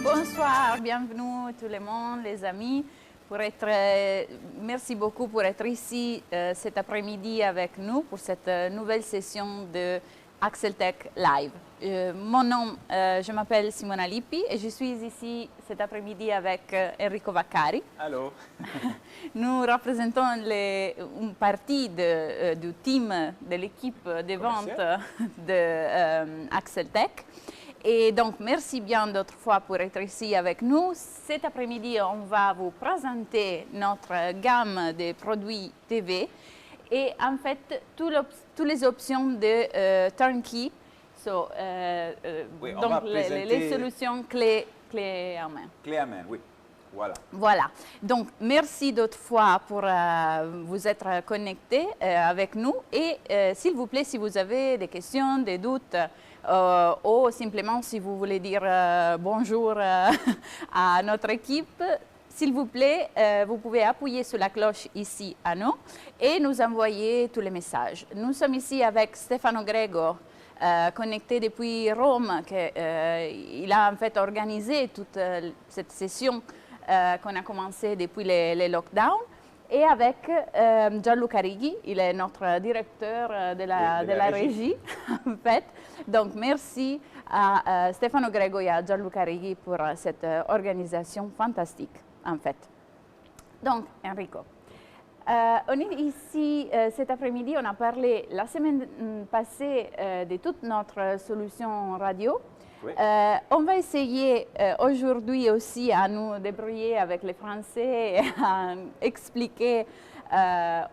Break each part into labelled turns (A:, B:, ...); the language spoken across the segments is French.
A: Bonsoir, bienvenue tout le monde, les amis. Merci beaucoup pour être ici cet après-midi avec nous pour cette nouvelle session de AxelTech Live. Mon nom, je m'appelle Simona Lippi et je suis ici cet après-midi avec Enrico Vaccari.
B: Allô.
A: Nous représentons une partie du team de l'équipe de vente de AxelTech. Et donc, merci bien d'autres fois pour être ici avec nous. Cet après-midi, on va vous présenter notre gamme de produits TV et en fait, toutes les options de turnkey.
B: Oui,
A: donc, les solutions clés en main.
B: Clé à main, oui. Voilà.
A: Voilà. Donc, merci d'autres fois pour vous être connectés avec nous. Et s'il vous plaît, si vous avez des questions, des doutes, ou simplement si vous voulez dire bonjour à notre équipe, s'il vous plaît, vous pouvez appuyer sur la cloche ici à nous et nous envoyer tous les messages. Nous sommes ici avec Stefano Grego, connecté depuis Rome, il a en fait organisé toute cette session qu'on a commencé depuis les lockdowns. Et avec Gianluca Righi, il est notre directeur de la régie, en fait. Donc, merci à Stefano Grego et à Gianluca Righi pour cette organisation fantastique, en fait. Donc, Enrico, on est ici cet après-midi, on a parlé la semaine passée de toute notre solution radio.
B: Oui.
A: On va essayer aujourd'hui aussi à nous débrouiller avec les Français et à expliquer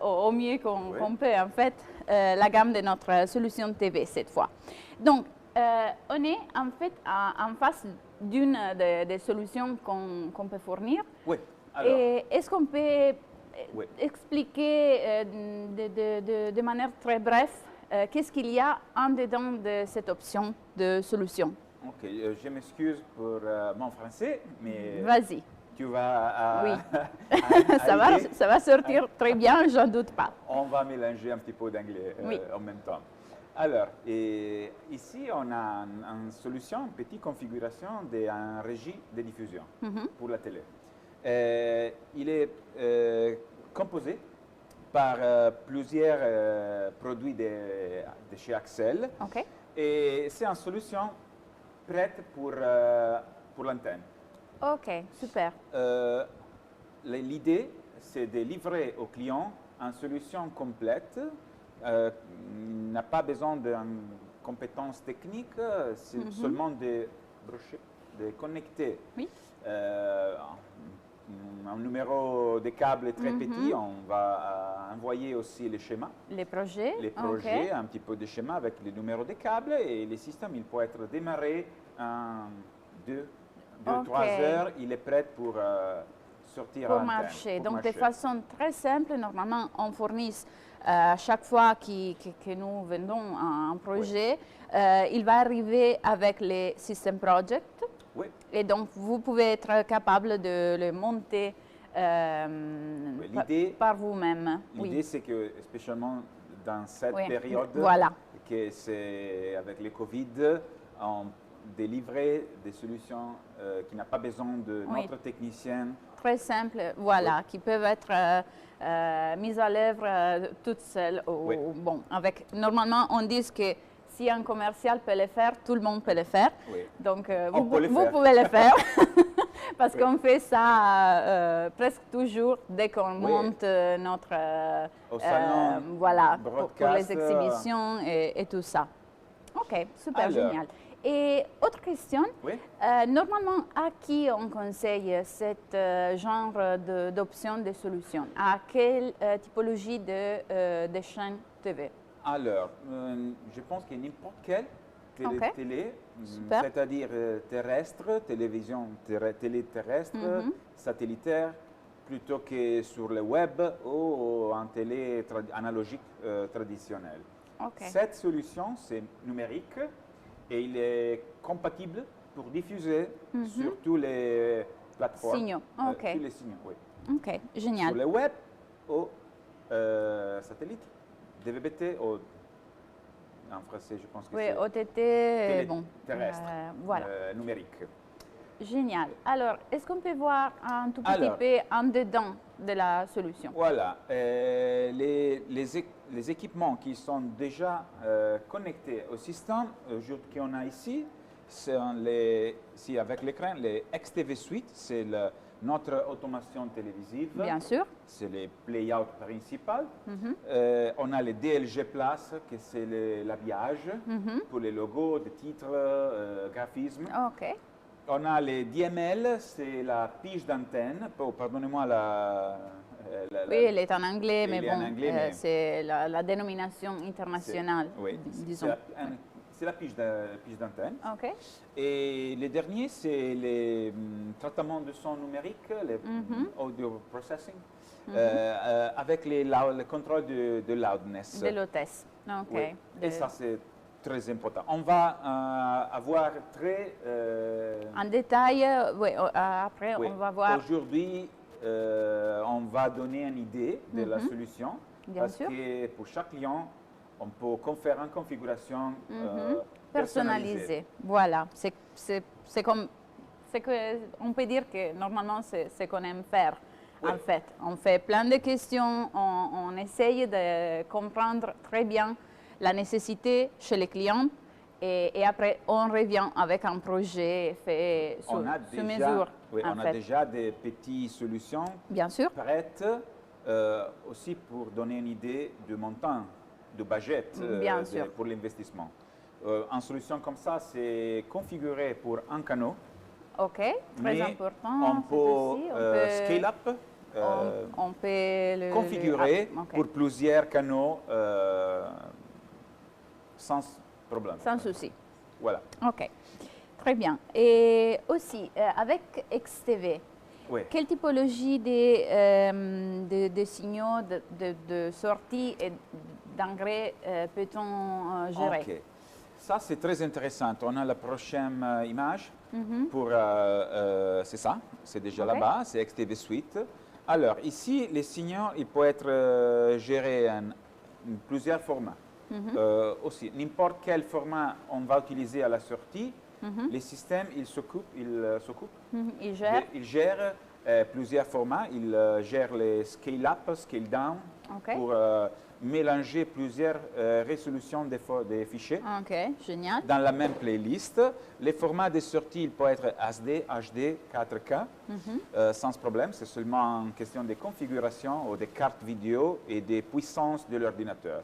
A: au mieux qu'on peut en fait la gamme de notre solution TV cette fois. Donc, on est en fait en face d'une des solutions qu'on peut fournir.
B: Oui. Alors.
A: Est-ce qu'on peut expliquer de manière très brève qu'est-ce qu'il y a en dedans de cette option de solution?
B: Ok, je m'excuse pour mon français, mais
A: vas-y.
B: Tu vas...
A: oui. ça va sortir très bien, j'en doute pas.
B: On va mélanger un petit peu d'anglais en même temps. Alors, ici, on a une solution, une petite configuration d'un régie de diffusion pour la télé. Il est composé par plusieurs produits de chez Axel.
A: Okay.
B: Et c'est une solution prête pour l'antenne.
A: Ok, super.
B: L'idée, c'est de livrer au client une solution complète. N'a pas besoin d'une compétence technique, c'est seulement de brocher, de connecter un numéro de câble très petit. On va envoyer aussi les schémas.
A: Les projets.
B: Un petit peu de schémas avec les numéros de câbles et le système, il peut être démarré en 2-3 heures. Il est prêt pour sortir
A: pour marcher. Donc, de façon très simple, normalement, on fournit à chaque fois que nous vendons un projet, il va arriver avec les System Project.
B: Oui.
A: Et donc, vous pouvez être capable de le monter par vous-même.
B: L'idée, c'est que, spécialement dans cette période, que c'est avec le Covid, on délivre des solutions qui n'ont pas besoin de notre technicien.
A: Très simple, qui peuvent être mises à l'œuvre toutes seules. Bon, normalement, on dit que si un commercial peut le faire, tout le monde peut le faire.
B: Oui.
A: Donc, vous pouvez le faire parce qu'on fait ça presque toujours dès qu'on monte notre
B: au salon,
A: pour les exhibitions et tout ça. Ok, super, génial. Et autre question, normalement, à qui on conseille ce genre d'option de solution? À quelle typologie de chaîne TV?
B: Alors, je pense que n'importe quelle télé, c'est-à-dire terrestre, télévision télé terrestre, satellitaire, plutôt que sur le web ou en télé analogique traditionnelle. Cette solution, c'est numérique et il est compatible pour diffuser sur tous les plateformes.
A: Signaux.
B: Tous les signaux, oui.
A: Ok, génial.
B: Sur le web ou satellite. DVB-T ou en français, je pense que c'est
A: OTT,
B: terrestre,
A: voilà.
B: numérique.
A: Génial. Alors, est-ce qu'on peut voir un tout petit peu en dedans de la solution?
B: Voilà. Les équipements qui sont déjà connectés au système qu'on a ici, c'est avec l'écran, les XTV Suite, c'est notre automation télévisive.
A: Bien sûr.
B: C'est les playout principal. On a les DLG Plus, que c'est l'habillage pour les logos, les titres, graphismes.
A: OK.
B: On a les DML, c'est la pige d'antenne. Pardonnez-moi
A: oui, elle est en anglais, mais bon, c'est la dénomination internationale,
B: oui,
A: disons.
B: C'est la pige d'antenne.
A: OK.
B: Et les derniers, c'est les traitements de son numérique, les audio processing, avec le contrôle de loudness.
A: De l'hôtesse. OK.
B: Oui. Et ça, c'est très important. On va avoir très...
A: en détail, oui, après, on va voir...
B: Aujourd'hui, on va donner une idée de la solution.
A: Bien sûr.
B: Parce que pour chaque client, on peut faire une configuration
A: personnalisée. Voilà. C'est comme... on peut dire que normalement, c'est ce qu'on aime faire. Oui. En fait, on fait plein de questions, on essaye de comprendre très bien la nécessité chez les clients et après on revient avec un projet fait sur mesure.
B: Oui, on a déjà des petites solutions prêtes aussi pour donner une idée de montant, de budget pour l'investissement. Une solution comme ça, c'est configuré pour un canot.
A: OK, très important.
B: On peut scale up.
A: On peut
B: configurer pour plusieurs canaux sans problème.
A: Sans souci.
B: Voilà.
A: OK. Très bien. Et aussi, avec XTV, quelle typologie de signaux de sortie et d'engrais peut-on gérer?
B: OK. Ça, c'est très intéressant. On a la prochaine image. C'est ça. C'est déjà là-bas. C'est XTV Suite. Alors, ici, les signaux, ils peuvent être gérés en plusieurs formats. Aussi, n'importe quel format on va utiliser à la sortie, les systèmes, ils s'occupent,
A: ils
B: gèrent plusieurs formats. Ils gèrent les scale-up, scale-down pour mélanger plusieurs résolutions des fichiers
A: génial.
B: Dans la même playlist. Les formats de sortie, ils peuvent être SD, HD, 4K, sans problème. C'est seulement une question de configuration ou des cartes vidéo et des puissances de l'ordinateur.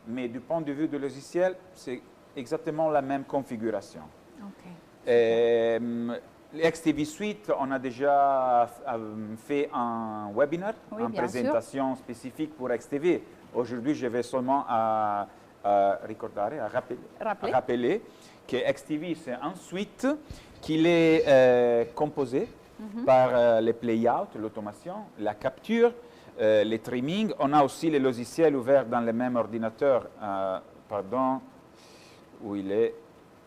B: Mais du point de vue du logiciel, c'est exactement la même configuration. XTV Suite, on a déjà fait un webinaire, une présentation spécifique pour XTV. Aujourd'hui, je vais seulement rappeler que XTV, c'est un suite qui est composé par les playouts, l'automation, la capture, les trimming. On a aussi les logiciels ouverts dans le même ordinateur. Où il est.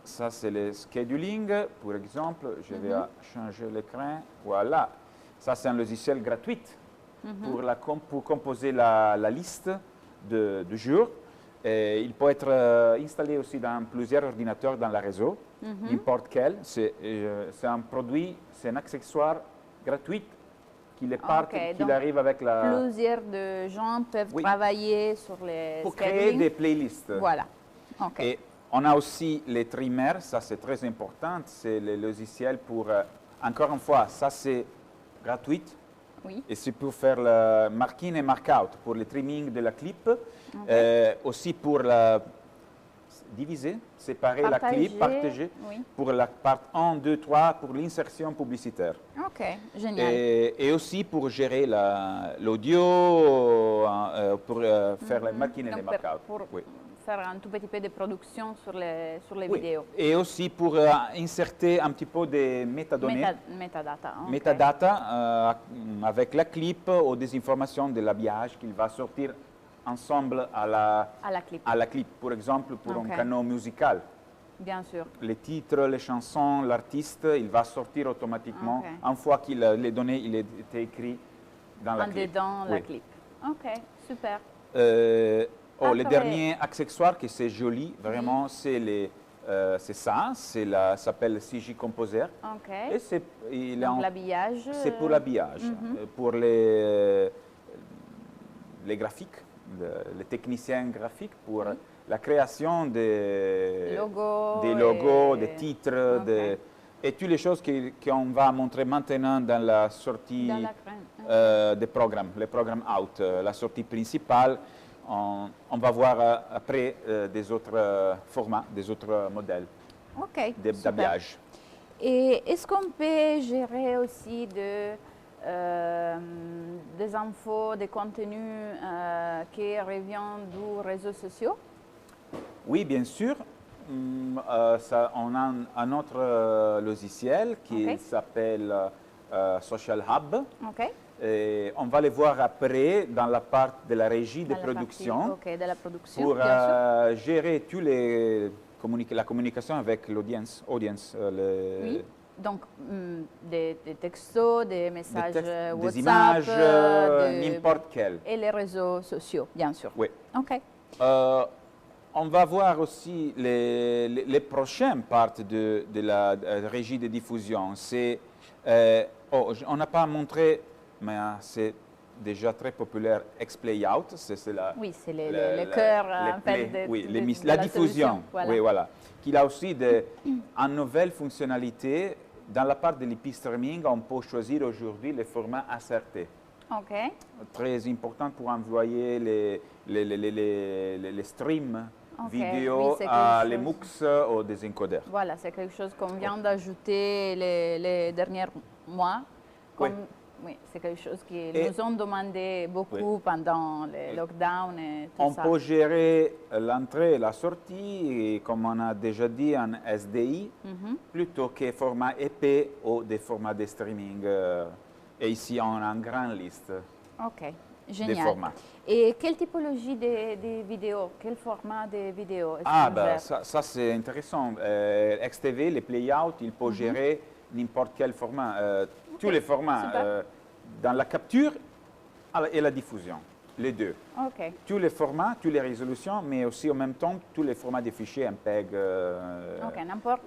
B: Ça, c'est le scheduling, par exemple. Je vais changer l'écran. Voilà. Ça, c'est un logiciel gratuit pour composer la liste de jours. Et il peut être installé aussi dans plusieurs ordinateurs dans le réseau, n'importe quel. C'est un produit, c'est un accessoire gratuit qu'il arrive avec la...
A: Plusieurs de gens peuvent travailler sur les
B: pour créer des playlists.
A: Voilà.
B: Et on a aussi les trimmers, ça c'est très important, c'est le logiciel pour, encore une fois, ça c'est gratuit. Et c'est pour faire le mark-in et mark-out, pour le trimming de la clip, aussi pour la diviser, séparer la clip, partager, pour la part 1, 2, 3, pour l'insertion publicitaire.
A: OK, génial.
B: Et aussi pour gérer l'audio, pour faire le mark-in et le mark-out.
A: Faire un tout petit peu de production sur les vidéos.
B: Et aussi pour insérer un petit peu de métadonnées.
A: Métadata,
B: avec la clip ou des informations de l'habillage qu'il va sortir ensemble à la clip. Par exemple, pour un canal musical.
A: Bien sûr.
B: Les titres, les chansons, l'artiste, il va sortir automatiquement une fois que les données il est écrit dans la clip.
A: Dedans la clip. OK, super.
B: Le dernier accessoire qui c'est joli, vraiment, c'est les c'est ça, ça s'appelle CJ Composer.
A: Okay.
B: Et
A: donc l'habillage.
B: C'est pour l'habillage, pour les graphiques, les techniciens graphiques, pour la création des logos, des titres, et toutes les choses qu'on va montrer maintenant dans la sortie des programmes, les programmes out, la sortie principale. On va voir après des autres formats, des autres modèles d'habillage.
A: Et est-ce qu'on peut gérer aussi des infos, des contenus qui reviennent des réseaux sociaux?
B: Oui, bien sûr. On a un autre logiciel qui s'appelle Social Hub. Et on va les voir après dans la part de la régie de production, pour gérer la communication avec l'audience.
A: Oui. Donc, des textos, des messages WhatsApp,
B: des images, n'importe quel.
A: Et les réseaux sociaux, bien sûr.
B: Oui. On va voir aussi les prochaines parties de la régie de diffusion. On n'a pas montré, mais c'est déjà très populaire, X-Playout.
A: Oui, c'est le cœur en fait,
B: la diffusion. Voilà. Oui, voilà. Il a aussi une nouvelle fonctionnalité. Dans la part de l'IP streaming, on peut choisir aujourd'hui le format ACRT. Très important pour envoyer les streams vidéo à les MOOCs ou des encodeurs.
A: Voilà, c'est quelque chose qu'on vient d'ajouter les derniers mois. Oui, c'est quelque chose qui nous ont demandé beaucoup pendant le lockdown et tout ça.
B: On peut gérer l'entrée et la sortie, et comme on a déjà dit, en SDI, plutôt que format EP ou des formats de streaming. Et ici, on a une grande liste
A: génial.
B: Des formats.
A: Et quelle typologie de vidéos? Quel format de vidéos?
B: Ça c'est intéressant. XTV, les playout, il peut gérer n'importe quel format. Tous les formats, dans la capture et la diffusion, les deux. Tous les formats, toutes les résolutions, mais aussi en même temps tous les formats de fichiers MPEG.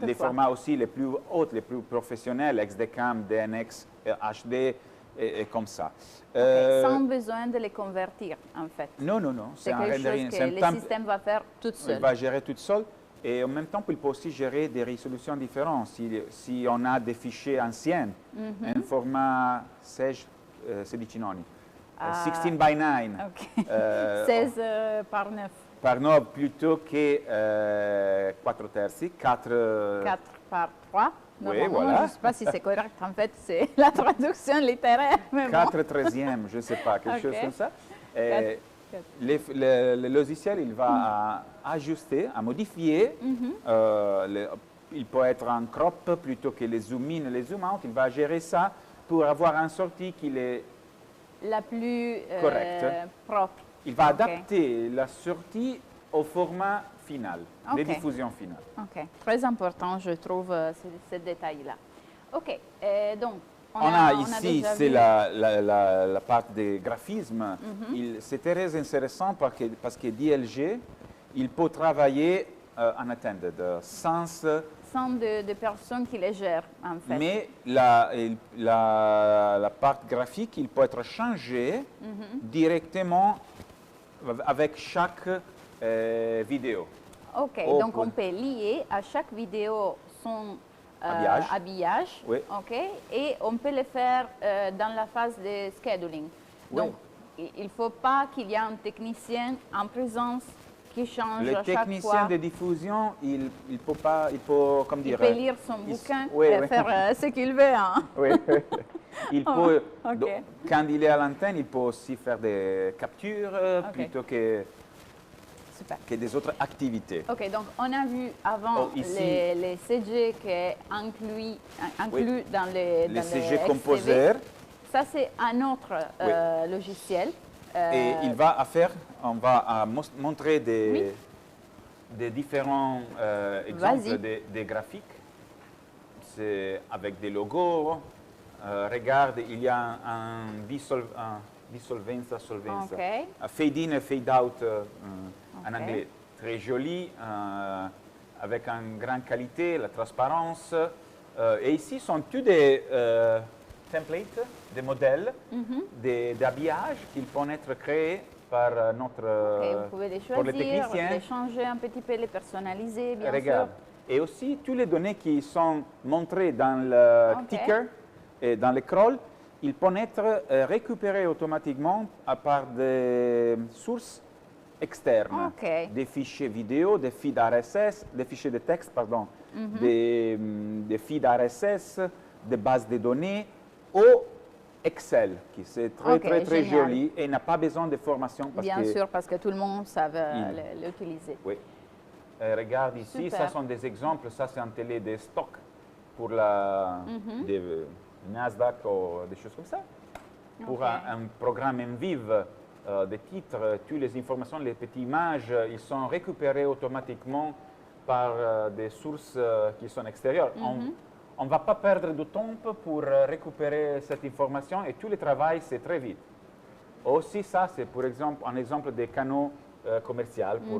B: Les formats aussi les plus hauts, les plus professionnels, XDCAM, DNX, HD, et comme ça.
A: Sans besoin de les convertir, en fait.
B: Non.
A: C'est quelque chose que le système va faire tout seul.
B: Il va gérer tout seul. Et en même temps, il peut aussi gérer des résolutions différentes. Si on a des fichiers anciens, un format 16 by 9.
A: 16 par 9.
B: Par 9 plutôt que 4 terzi. 4
A: par 3.
B: Oui, voilà.
A: Je ne sais pas si c'est correct. En fait, c'est la traduction littéraire.
B: 4 treizièmes, je ne sais pas, quelque chose comme ça. Le logiciel, il va ajuster, à modifier. Il peut être en crop plutôt que les zoom in et les zoom out. Il va gérer ça pour avoir une sortie qui est
A: la plus
B: correcte,
A: propre.
B: Il va adapter la sortie au format final, de diffusion finale.
A: Très important, je trouve, ce détail-là. Donc,
B: on a ici, c'est la part des graphismes. C'est très intéressant parce que DLG, il peut travailler en attended, sans
A: de personnes qui les gèrent, en fait.
B: Mais la part graphique, il peut être changé directement avec chaque vidéo.
A: Donc on peut lier à chaque vidéo son habillage, et on peut le faire dans la phase de scheduling. Donc, il ne faut pas qu'il y ait un technicien en présence qui change à chaque fois.
B: Le technicien de diffusion, il peut, comme dire...
A: Il peut lire son bouquin et faire ce qu'il veut.
B: Il peut, quand il est à l'antenne, il peut aussi faire des captures plutôt que des autres activités.
A: Donc on a vu avant les CG qui est inclus dans les
B: CG Composer.
A: Ça, c'est un autre logiciel.
B: Et on va montrer des différents exemples de graphiques. C'est avec des logos. Regarde, il y a un dissolvenza, solvenza. Fade in et fade out en anglais. Très joli. avec une grande qualité, la transparence. Et ici sont tous des templates, des modèles, d'habillage qui peuvent être créés par
A: vous pouvez les
B: pour les
A: choisir,
B: techniciens.
A: les changer un petit peu, les personnaliser, bien
B: Regarde.
A: sûr.
B: Et aussi, toutes les données qui sont montrées dans le ticker et dans le crawl, ils peuvent être récupérés automatiquement à part des sources externes, des fichiers vidéo, des feeds RSS, des fichiers de texte, pardon, des feeds RSS, des bases de données, ou Excel, qui c'est très joli et n'a pas besoin de formation.
A: Bien sûr, parce que tout le monde savait l'utiliser.
B: Oui. Regarde ici,
A: Super.
B: ça sont des exemples, ça c'est un télé de stock pour la des Nasdaq ou des choses comme ça. Pour un programme en vive, des titres, toutes les informations, les petites images, ils sont récupérés automatiquement par des sources qui sont extérieures. On ne va pas perdre de temps pour récupérer cette information et tout le travail, c'est très vite. Aussi, ça, c'est pour exemple un exemple des canaux commerciaux pour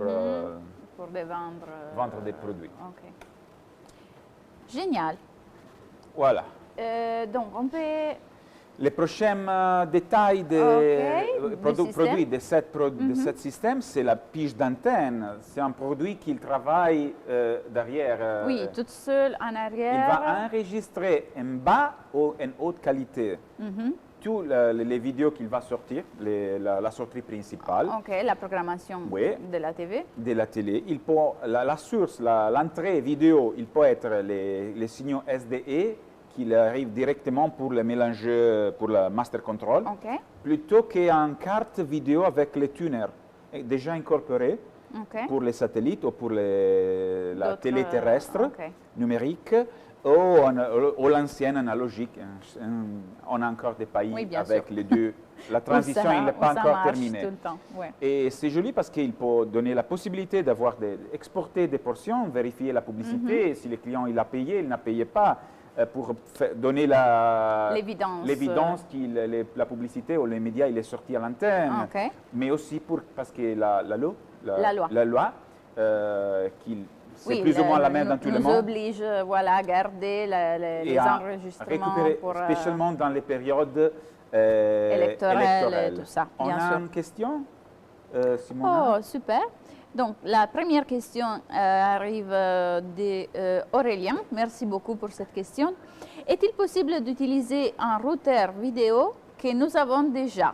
B: vendre des produits.
A: Génial.
B: Voilà.
A: Donc, on peut...
B: Les prochains détails des produits de ce système, c'est la pige d'antenne. C'est un produit qui travaille derrière.
A: Oui, toute seule en arrière.
B: Il va enregistrer en bas ou en haute qualité toutes les vidéos qu'il va sortir, la sortie principale.
A: La programmation de la TV.
B: De la télé. Il peut, la source, l'entrée vidéo, il peut être les signaux SDE qui arrivent directement pour le mélanger, pour le master control, plutôt qu'une carte vidéo avec les tuners déjà incorporés pour les satellites ou pour la télé terrestre numérique ou l'ancienne analogique. On a encore des pays avec les deux. La transition n'est pas encore terminée.
A: Tout le temps.
B: Et c'est joli parce qu'il peut donner la possibilité d'exporter des portions, vérifier la publicité, si le client il a payé, il n'a payé pas, pour donner l'évidence que la publicité ou les médias il est sorti à l'antenne, mais aussi parce que la loi c'est plus ou moins la même dans tout le monde.
A: Nous oblige à garder les enregistrements
B: spécialement dans les périodes électorales.
A: Tout ça,
B: On a une question, Simona?
A: Oh, super. Donc, la première question arrive d'Aurélien. Merci beaucoup pour cette question. Est-il possible d'utiliser un routeur vidéo que nous avons déjà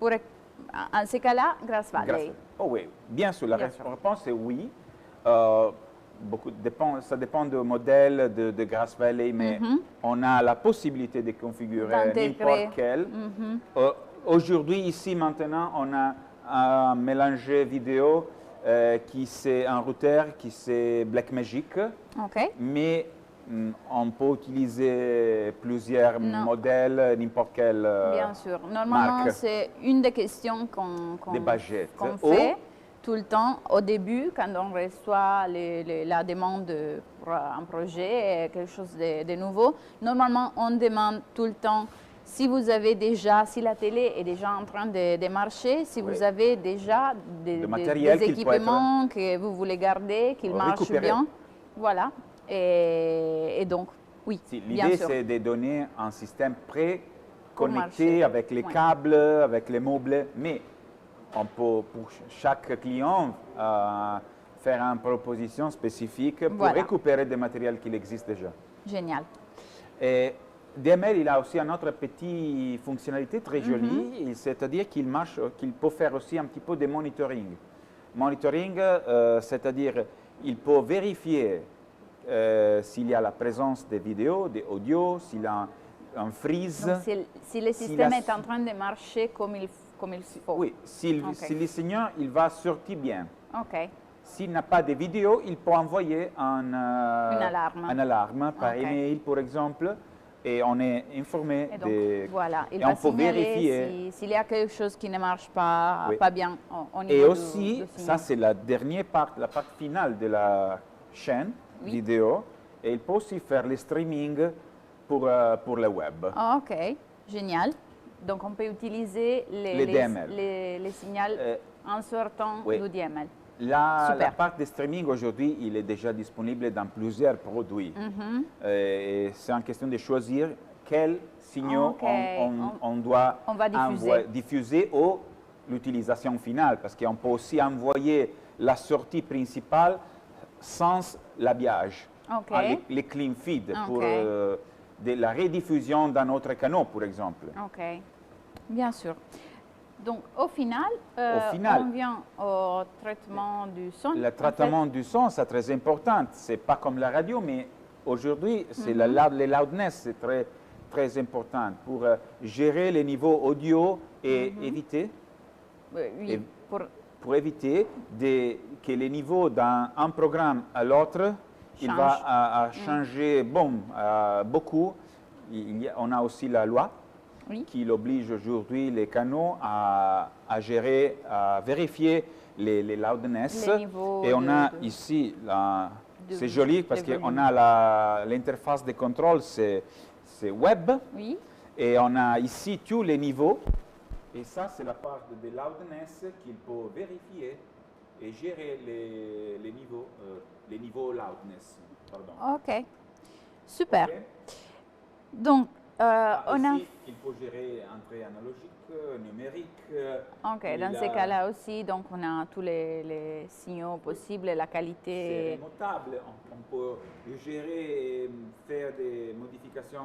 A: en ce cas-là, Grass Valley?
B: Oh oui, bien sûr. La réponse est oui. Ça dépend du modèle de Grass Valley, mais on a la possibilité de configurer n'importe quel. Aujourd'hui, ici, maintenant, on a un mélanger vidéo qui c'est un routeur qui c'est Blackmagic, mais on peut utiliser plusieurs modèles, n'importe quelle
A: Bien sûr. Normalement, c'est une des questions qu'on fait tout le temps au début quand on reçoit la demande pour un projet, quelque chose de nouveau. Normalement, on demande tout le temps si vous avez déjà, si la télé est déjà en train de marcher, si vous avez déjà des équipements que vous voulez garder, qu'ils marchent bien. Voilà. Et donc, oui,
B: l'idée, c'est de donner un système pré-connecté avec les câbles, avec les meubles, mais on peut, pour chaque client, faire une proposition spécifique pour récupérer des matériels qui existent déjà.
A: Génial.
B: Et DML, il a aussi une autre petite fonctionnalité très jolie, c'est-à-dire qu'il peut faire aussi un petit peu de monitoring. Monitoring, c'est-à-dire il peut vérifier s'il y a la présence des vidéos, des audios, s'il y a un freeze.
A: Donc, si le système est en train de marcher comme il faut.
B: Oui, si le signal il va sortir bien. S'il n'a pas de vidéo, il peut envoyer une alarme par email, par exemple, et on est informé.
A: Et donc, voilà, il
B: et
A: va
B: on peut vérifier
A: s'il y a quelque chose qui ne marche pas, pas bien au niveau
B: et aussi, ça c'est la dernière partie, la partie finale de la chaîne vidéo, et il peut aussi faire le streaming pour le web.
A: Génial. Donc on peut utiliser les signaux en sortant du DML.
B: La part de streaming aujourd'hui, il est déjà disponible dans plusieurs produits. C'est une question de choisir quels signaux on doit diffuser ou l'utilisation finale, parce qu'on peut aussi envoyer la sortie principale sans l'habillage, les clean feed, pour de la rediffusion dans notre canal, par exemple.
A: Ok, bien sûr. Donc, au final, on vient au traitement du son.
B: Le traitement du son, c'est très important. Ce n'est pas comme la radio, mais aujourd'hui, c'est les loudness, c'est très, très important pour gérer les niveaux audio et éviter, pour éviter que les niveaux d'un programme à l'autre, il va changer beaucoup. On a aussi la loi. Qui oblige aujourd'hui les canaux à gérer, à vérifier les loudness. Et on a ici, c'est joli parce qu'on a l'interface de contrôle, c'est web. Et on a ici tous les niveaux. Et ça, c'est la part de loudness qu'il peut vérifier et gérer les niveaux loudness. Pardon.
A: OK. Super. Donc,
B: il faut gérer entrée analogique, numérique.
A: OK, dans ces cas-là aussi, donc on a tous les signaux possibles, la qualité.
B: C'est remotable, on peut gérer et faire des modifications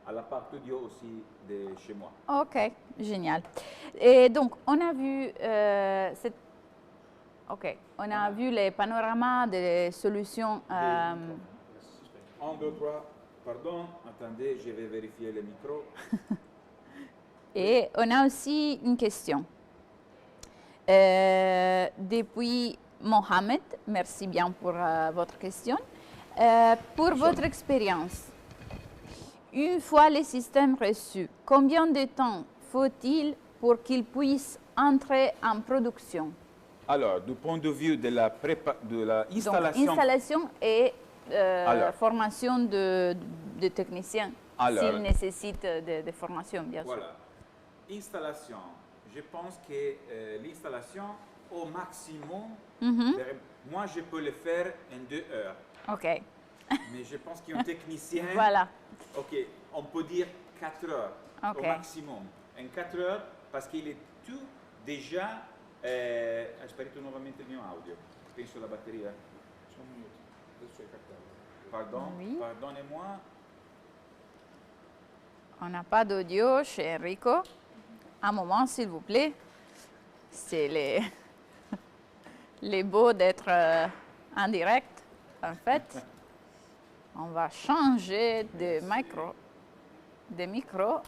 B: à la part audio aussi de chez moi.
A: OK, génial. Et donc, on a vu vu les panoramas des solutions.
B: Angle droit. Pardon, attendez, je vais vérifier le micro.
A: Et on a aussi une question. Depuis Mohamed, merci bien pour votre question. Pour votre expérience, une fois le système reçu, combien de temps faut-il pour qu'il puisse entrer en production?
B: Alors, du point de vue de l'installation.
A: Donc, installation et formation de techniciens, s'ils nécessitent de formation, bien sûr.
B: Voilà. Installation. Je pense que l'installation, au maximum, moi, je peux le faire en 2 heures.
A: OK.
B: Mais je pense qu'un technicien,
A: voilà.
B: OK, on peut dire 4 heures au maximum. En 4 heures, parce qu'il est tout déjà... Hai sparito nuovamente il mio audio. Penso la batteria. Pardon, pardonnez-moi.
A: On n'a pas d'audio chez Enrico. Un moment, s'il vous plaît. C'est les beaux d'être en direct, en fait. On va changer de micro.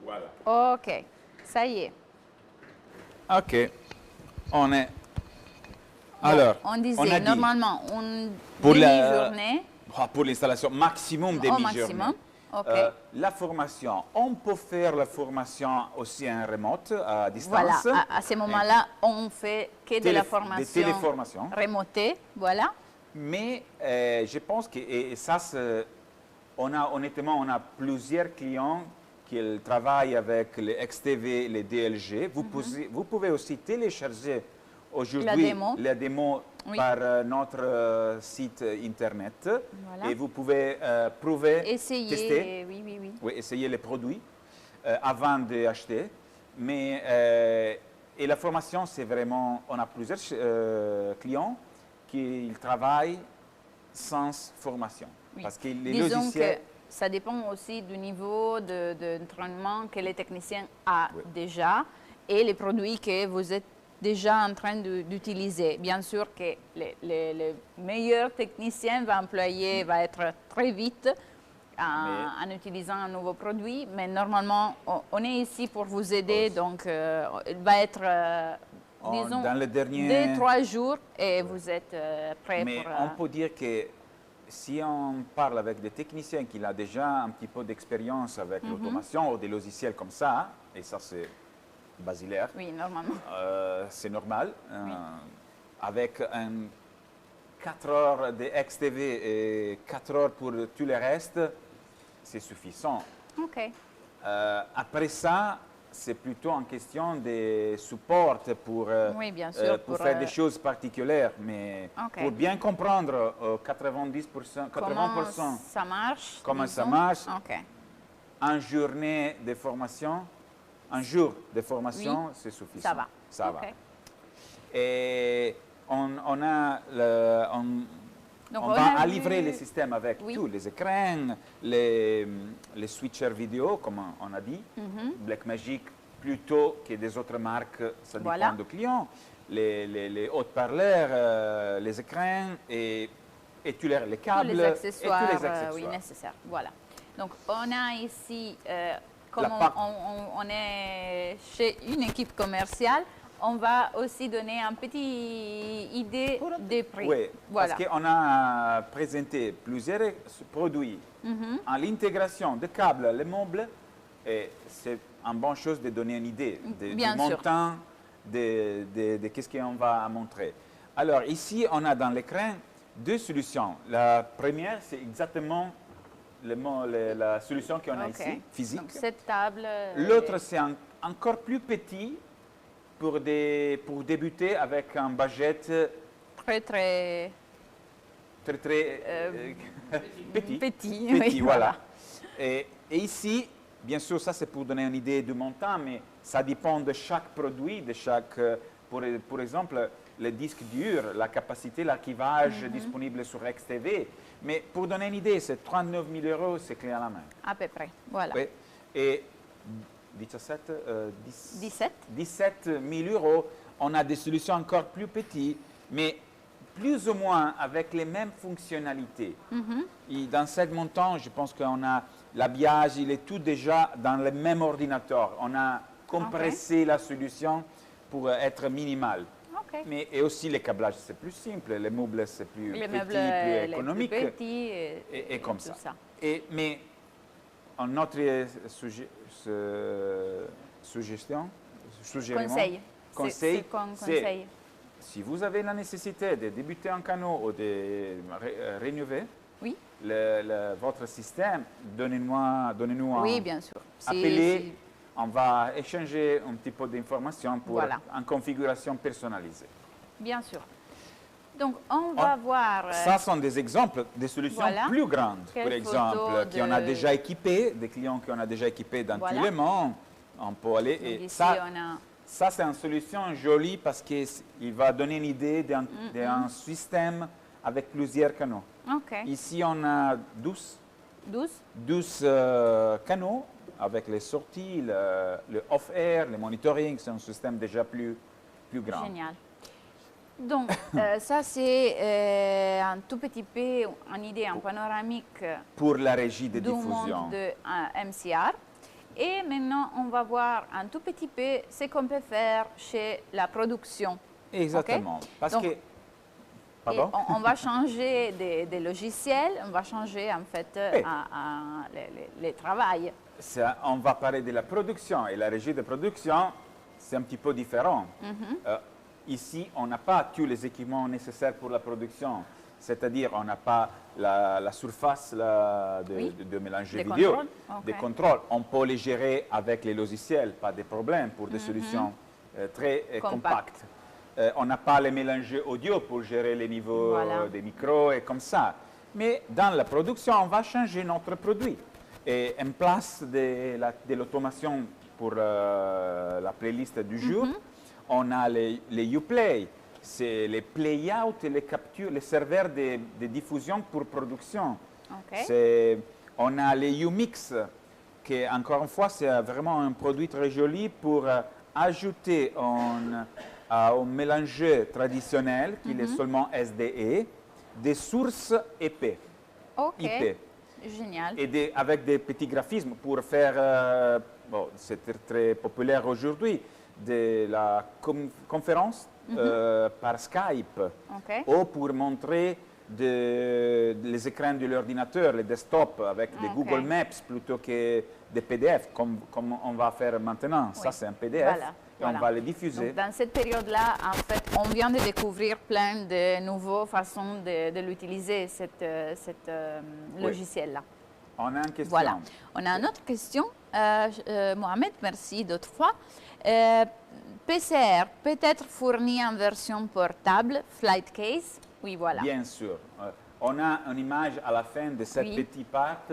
B: Voilà.
A: OK, ça y est.
B: OK. On est... Alors,
A: on disait normalement une
B: pour
A: demi-journée.
B: Pour l'installation, maximum demi-journée.
A: Okay.
B: La formation, on peut faire la formation aussi en remote, à distance.
A: Voilà, à ce moment-là, on fait que de la formation remotée, voilà.
B: Mais je pense que, et ça, honnêtement, on a plusieurs clients qui travaillent avec les XTV, les DLG. Vous pouvez aussi télécharger aujourd'hui la démo par notre site internet. Voilà. Et vous pouvez prouver, tester, essayer les produits avant d'acheter. Mais et la formation, c'est vraiment, on a plusieurs clients qui travaillent sans formation. Parce que les logiciels...
A: Ça dépend aussi du niveau d'entraînement que les techniciens ont déjà et les produits que vous êtes déjà en train d'utiliser. Bien sûr que le meilleur technicien va être très vite en utilisant un nouveau produit, mais normalement, on est ici pour vous aider, donc il va être, disons,
B: dans les derniers...
A: 2-3 jours et vous êtes prêt
B: pour... Mais on peut dire que si on parle avec des techniciens qui ont déjà un petit peu d'expérience avec l'automation ou des logiciels comme ça, et ça c'est basilaire.
A: Oui, normalement.
B: C'est normal. Avec 4 heures de XTV et 4 heures pour tout le reste, c'est suffisant.
A: OK.
B: Après ça, c'est plutôt en question des supports pour,
A: oui, bien sûr,
B: pour faire des choses particulières. Mais pour bien comprendre 80%,
A: comment ça marche,
B: comment ça marche, un jour de formation, c'est suffisant.
A: Ça va.
B: Ça va. Et on va livrer les systèmes avec tous les écrans, les switchers vidéo, comme on a dit, Blackmagic plutôt que des autres marques, ça dépend du client, les haut-parleurs, les écrans et tous les câbles
A: tous les accessoires,
B: et tous les accessoires.
A: Oui, nécessaires. Voilà. Donc, on a ici, comme on est chez une équipe commerciale, on va aussi donner une petite idée des prix.
B: Oui, parce qu'on a présenté plusieurs produits en l'intégration de câbles, les meubles, et c'est une bonne chose de donner une idée du montant de qu'est-ce qu'on va montrer. Alors ici, on a dans l'écran deux solutions. La première, c'est exactement la solution qu'on a ici, physique.
A: Donc, cette table.
B: L'autre, c'est encore plus petit pour débuter avec un budget
A: très petit. Oui,
B: voilà. Et ici, bien sûr, ça c'est pour donner une idée du montant, mais ça dépend de chaque produit, de chaque, pour exemple, le disque dur, la capacité, l'archivage disponible sur XTV. Mais pour donner une idée, c'est 39 000 €, c'est clé à la main.
A: À peu près, voilà.
B: Oui. Et 17 000 €, on a des solutions encore plus petites, mais plus ou moins avec les mêmes fonctionnalités. Et dans ce montant, je pense qu'on a l'habillage, il est tout déjà dans le même ordinateur. On a compressé la solution pour être minimal. Mais et aussi les câblages, c'est plus simple, les meubles, c'est plus petit, plus économique. Et comme ça. Mais un autre conseil, si vous avez la nécessité de débuter un canot ou de rénover votre système, donnez-nous
A: oui, bien sûr.
B: Appelez, on va échanger un petit peu d'informations pour une configuration personnalisée.
A: Bien sûr. Donc, on va voir...
B: Ça sont des exemples de solutions plus grandes, par exemple, qui on a déjà équipé, des clients qu'on a déjà équipés dans tout le monde. On peut aller...
A: Donc,
B: et
A: ici,
B: ça c'est une solution jolie parce qu'il va donner une idée d'un système avec plusieurs canaux. Ici, on a 12 canaux avec les sorties, le off-air, le monitoring. C'est un système déjà plus grand.
A: Génial. Donc, ça, c'est un tout petit peu une idée, un panoramique
B: pour la régie de
A: du
B: diffusion
A: monde de MCR. Et maintenant, on va voir un tout petit peu ce qu'on peut faire chez la production.
B: Exactement. Parce que... Pardon?
A: On va changer des logiciels, on va changer en fait les travails.
B: On va parler de la production et la régie de production, c'est un petit peu différent. Ici, on n'a pas tous les équipements nécessaires pour la production. C'est-à-dire, on n'a pas la surface de mélange vidéo, des contrôles. On peut les gérer avec les logiciels, pas de problème pour des solutions très compactes. On n'a pas les mélanges audio pour gérer les niveaux des micros et comme ça. Mais dans la production, on va changer notre produit. Et en place de l'automation pour la playlist du jour, on a les Uplay, c'est les playout et les captures, les serveurs de diffusion pour production. On a les Umix, qui encore une fois, c'est vraiment un produit très joli pour ajouter au mélangeur traditionnel, qui est seulement SDE, des sources IP.
A: Génial.
B: Et avec des petits graphismes pour faire, c'est très populaire aujourd'hui, de la conférence par Skype ou pour montrer les écrans de l'ordinateur, les desktops avec des Google Maps plutôt que des PDF comme on va faire maintenant. Ça, c'est un PDF et on va le diffuser.
A: Donc, dans cette période-là, en fait, on vient de découvrir plein de nouvelles façons de l'utiliser, cet logiciel-là.
B: On a une question.
A: Voilà. On a une autre question. Mohamed, merci d'autres fois. PCR peut-être fourni en version portable, flight case. Oui, voilà.
B: Bien sûr. On a une image à la fin de cette petite part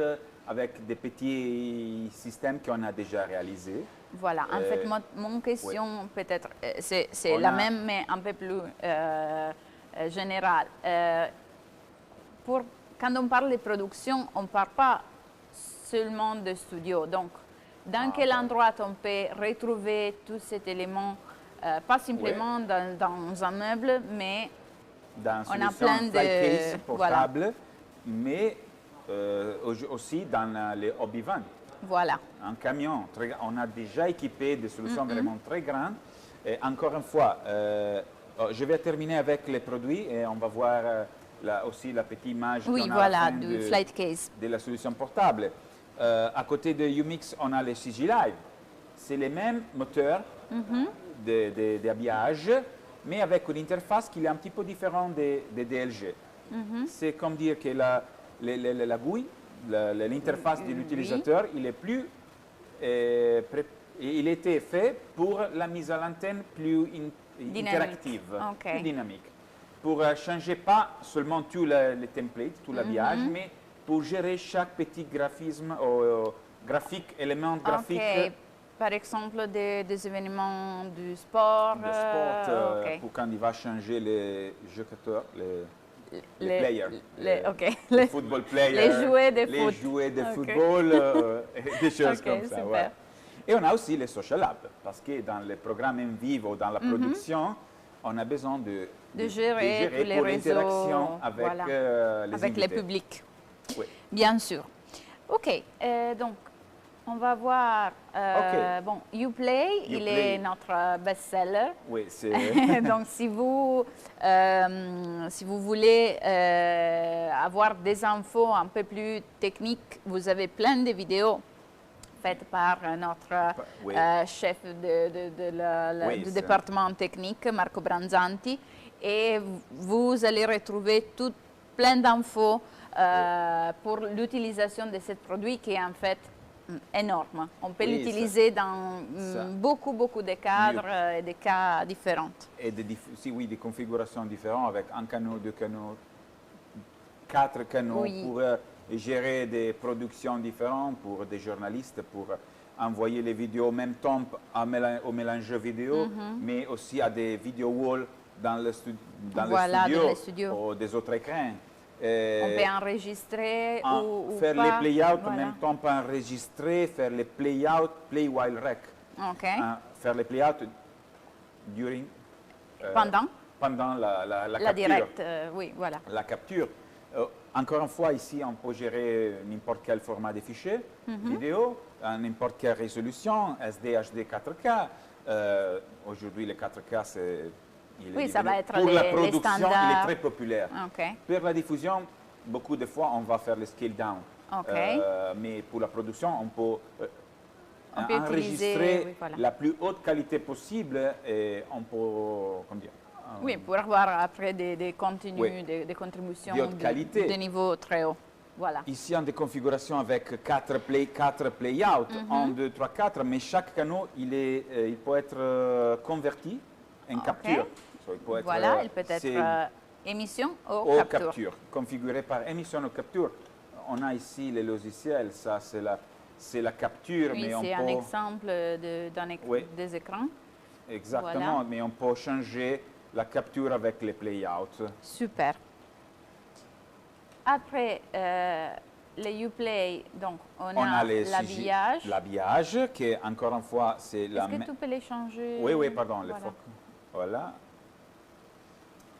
B: avec des petits systèmes qu'on a déjà réalisés.
A: Voilà. En fait, mon question peut-être, c'est la même, mais un peu plus générale. Quand on parle de production, on ne parle pas seulement de studio. Donc, dans quel endroit on peut retrouver tous ces éléments, pas simplement dans un meuble, mais on a plein de
B: case portable, mais aussi dans les hobby vans.
A: Voilà.
B: Un camion, on a déjà équipé des solutions vraiment très grandes. Et encore une fois, je vais terminer avec les produits et on va voir aussi la petite image
A: du flight case
B: de la solution portable. À côté de UMix, on a les CG Live. C'est les mêmes moteurs d'habillage, mais avec une interface qui est un petit peu différente des DLG. C'est comme dire que la GUI, l'interface de l'utilisateur, il est plus il était fait pour la mise à l'antenne plus interactive, plus dynamique. Pour changer pas seulement tous les templates, tout l'habillage, mais pour gérer chaque petit graphisme, graphique, élément graphique.
A: Par exemple, des événements du sport.
B: Pour quand il va changer les joueurs, les players,
A: les
B: football players,
A: les jouets
B: de football, des choses comme ça. Ouais. Et on a aussi les social apps, parce que dans les programmes en vivo, dans la production, on a besoin de gérer
A: tous les
B: pour
A: réseaux
B: l'interaction avec
A: les publics.
B: Oui.
A: Bien sûr. OK. Donc, on va voir. Bon, Uplay, il est notre best-seller.
B: Oui, c'est.
A: Donc, si vous voulez avoir des infos un peu plus techniques, vous avez plein de vidéos faites par notre chef du département technique, Marco Branzanti, et vous allez retrouver plein d'infos pour l'utilisation de ce produit qui est en fait énorme. On peut l'utiliser dans beaucoup de cadres et de cas différents.
B: Et des configurations différentes avec un canot, deux canots, 4 canaux pour gérer des productions différentes pour des journalistes, pour envoyer les vidéos en même temps au mélange vidéo, mais aussi à des vidéo walls dans le studio ou des autres écrans.
A: On peut enregistrer ou
B: faire
A: pas.
B: les play-out en même temps, pas enregistrer, faire les play-out, play while rec. Faire les play-out pendant la capture.
A: Direct, oui, voilà.
B: La capture. Encore une fois, ici, on peut gérer n'importe quel format de fichiers vidéo, à n'importe quelle résolution, SD, HD, 4K. Aujourd'hui, les 4K,
A: ça va être
B: pour la production,
A: standards.
B: il est très populaire. Pour la diffusion, beaucoup de fois, on va faire le scale down. Mais pour la production, on peut enregistrer la plus haute qualité possible et on peut, comment dire,
A: oui, pour avoir après des contenus, des contributions de niveau très haut. Voilà.
B: Ici, on a des configurations avec 4 play-out, 1, 2, 3, 4, mais chaque canal, il peut être converti en capture. So,
A: il peut être émission ou capture.
B: Configuré par émission ou capture. On a ici les logiciels, ça c'est la capture.
A: Oui, c'est un exemple des écrans.
B: Exactement, mais on peut changer la capture avec les play-out.
A: Super. Après les Uplay, donc on a l'habillage.
B: L'habillage, qui encore une fois, c'est la même.
A: Est-ce que tu peux les changer?
B: Oui, pardon. Voilà.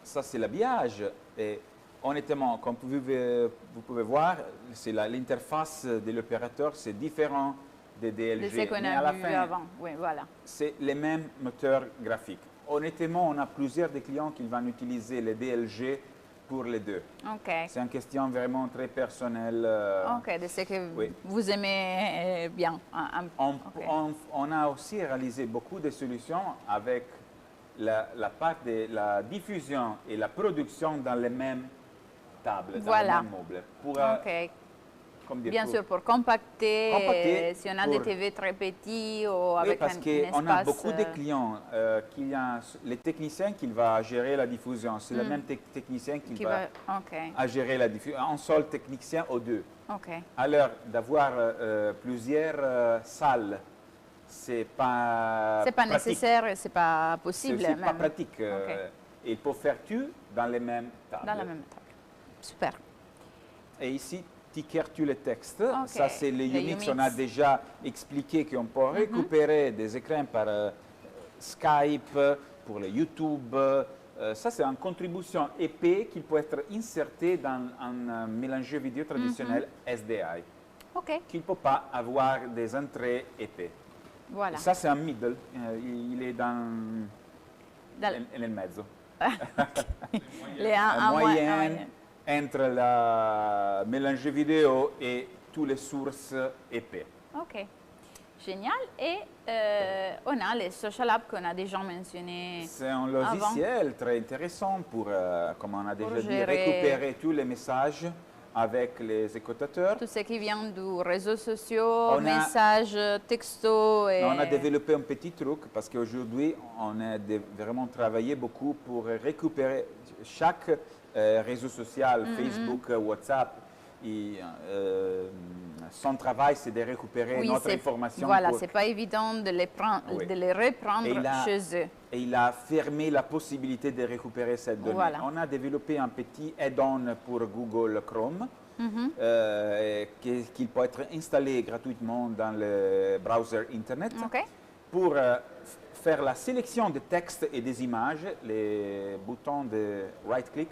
B: Ça, c'est l'habillage. Et honnêtement, comme vous pouvez voir, c'est l'interface de l'opérateur, c'est différent des DLG.
A: De ce qu'on a vu avant. Oui, voilà.
B: C'est les mêmes moteurs graphiques. Honnêtement, on a plusieurs des clients qui vont utiliser les DLG pour les deux. C'est une question vraiment très personnelle.
A: De ce que vous aimez bien.
B: On a aussi réalisé beaucoup de solutions avec la part de la diffusion et la production dans les mêmes tables, dans les mêmes meubles.
A: Bien sûr, pour compacter si on a des TV très petits ou avec un espace.
B: Oui, parce qu'on a beaucoup de clients, les techniciens qui vont gérer la diffusion. C'est le même technicien qui va gérer la diffusion. Un seul technicien ou deux. Alors, d'avoir plusieurs salles, c'est pas
A: nécessaire, c'est pas possible.
B: C'est pas pratique. Il faut faire tout dans les mêmes tables.
A: Dans la même table. Super.
B: Et ici, tu écris les textes. Ça, c'est le Umix. On a déjà expliqué qu'on peut récupérer des écrans par Skype, pour le YouTube. Ça, c'est une contribution épais qui peut être insertée dans un mélangeur vidéo traditionnel SDI. Qui ne peut pas avoir des entrées épais.
A: Voilà.
B: Ça, c'est un middle. Il est dans le mezzo.
A: Un
B: moyen entre le mélange vidéo et toutes les sources épais.
A: Ok, génial. Et on a les social apps qu'on a déjà mentionné.
B: C'est un logiciel très intéressant pour, comme on a déjà dit, récupérer tous les messages avec les écoutateurs.
A: Tout ce qui vient du réseau social, messages, textos.
B: On a développé un petit truc parce qu'aujourd'hui, on a vraiment travaillé beaucoup pour récupérer chaque réseau social, Facebook, WhatsApp. Son travail, c'est de récupérer notre information.
A: Voilà, c'est pas évident de les reprendre chez eux.
B: Et il a fermé la possibilité de récupérer cette donnée.
A: Voilà.
B: On a développé un petit add-on pour Google Chrome qui peut être installé gratuitement dans le browser Internet pour faire la sélection des textes et des images, les boutons de right-click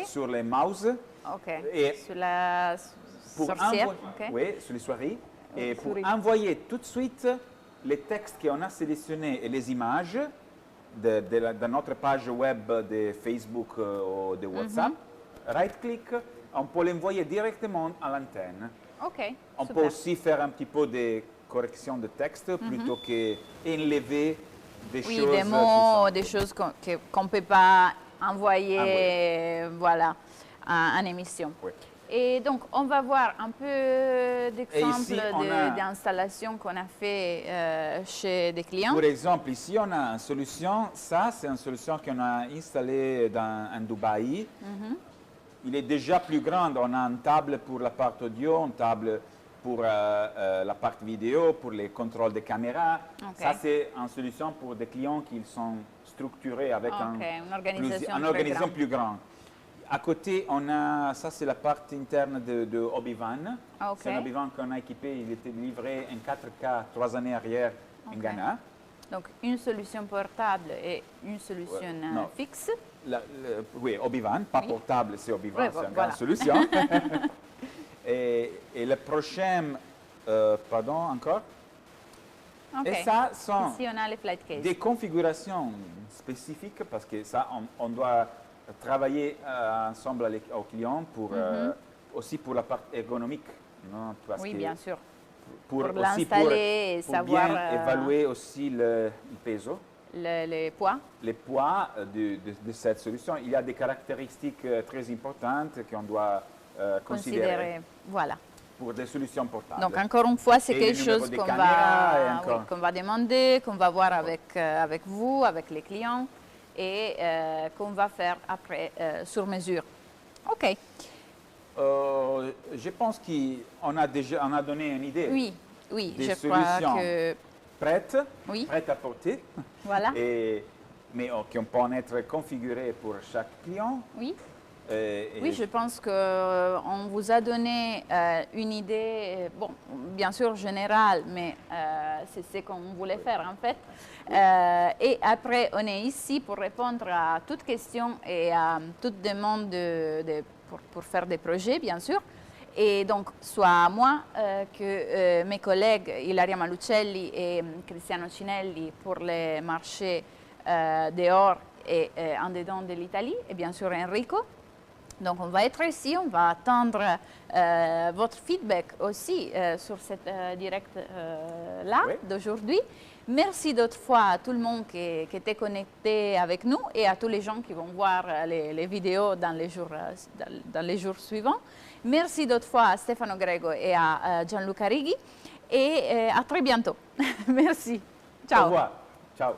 B: sur les mouse.
A: Et sur la sorcière.
B: Oui, sur les souris. Et pour envoyer tout de suite les textes qu'on a sélectionnés et les images de notre page web de Facebook ou de WhatsApp, right-click, on peut l'envoyer directement à l'antenne. On peut aussi faire un petit peu de correction de texte plutôt qu'enlever des choses.
A: Des mots, des choses qu'on ne peut pas envoyer voilà, en émission. Et donc, on va voir un peu d'exemples d'installations qu'on a fait chez des clients.
B: Par exemple, ici, on a une solution. Ça, c'est une solution qu'on a installée en Dubaï. Il est déjà plus grand. On a une table pour la partie audio, une table pour la partie vidéo, pour les contrôles de caméra. Ça, c'est une solution pour des clients qui sont structurés avec
A: une organisation
B: plus grande. À côté, on a, ça c'est la partie interne de Obi-Van. C'est un Obi-Van qu'on a équipé, il était livré en 4K 3 années arrière en Ghana.
A: Donc une solution portable et une solution fixe.
B: Oui, Obi-Van, pas portable, c'est Obi-Van, c'est une grande solution. et le prochain, pardon, encore. Et ça sont
A: ici, on a les flight cases.
B: Des configurations spécifiques parce que ça, on doit travailler ensemble avec aux clients pour, aussi pour la partie ergonomique. Non? Parce
A: oui, bien sûr.
B: Pour
A: l'installer et savoir...
B: bien évaluer aussi le peso.
A: Les poids.
B: Les poids de cette solution. Il y a des caractéristiques très importantes qu'on doit considérer.
A: Voilà.
B: Pour des solutions portables.
A: Donc, encore une fois, c'est quelque chose qu'on va demander, qu'on va voir avec vous, avec les clients et qu'on va faire après sur mesure. OK.
B: Je pense qu'on a donné une idée.
A: Oui,
B: des
A: je crois que...
B: prêtes à porter.
A: Voilà.
B: Mais qui peuvent être configurées pour chaque client.
A: Oui. Oui, je pense qu'on vous a donné une idée, bon, bien sûr générale, mais c'est ce qu'on voulait faire en fait. Et après, on est ici pour répondre à toutes questions et à toute demande pour faire des projets, bien sûr. Et donc, soit moi que mes collègues Ilaria Malucelli et Cristiano Cinelli pour les marchés dehors et en dedans de l'Italie, et bien sûr Enrico. Donc, on va être ici, on va attendre votre feedback aussi sur cette direct-là d'aujourd'hui. Merci d'autres fois à tout le monde qui était connecté avec nous et à tous les gens qui vont voir les vidéos dans les jours suivants. Merci d'autres fois à Stefano Grego et à Gianluca Righi. Et à très bientôt. Merci. Ciao.
B: Au revoir. Ciao.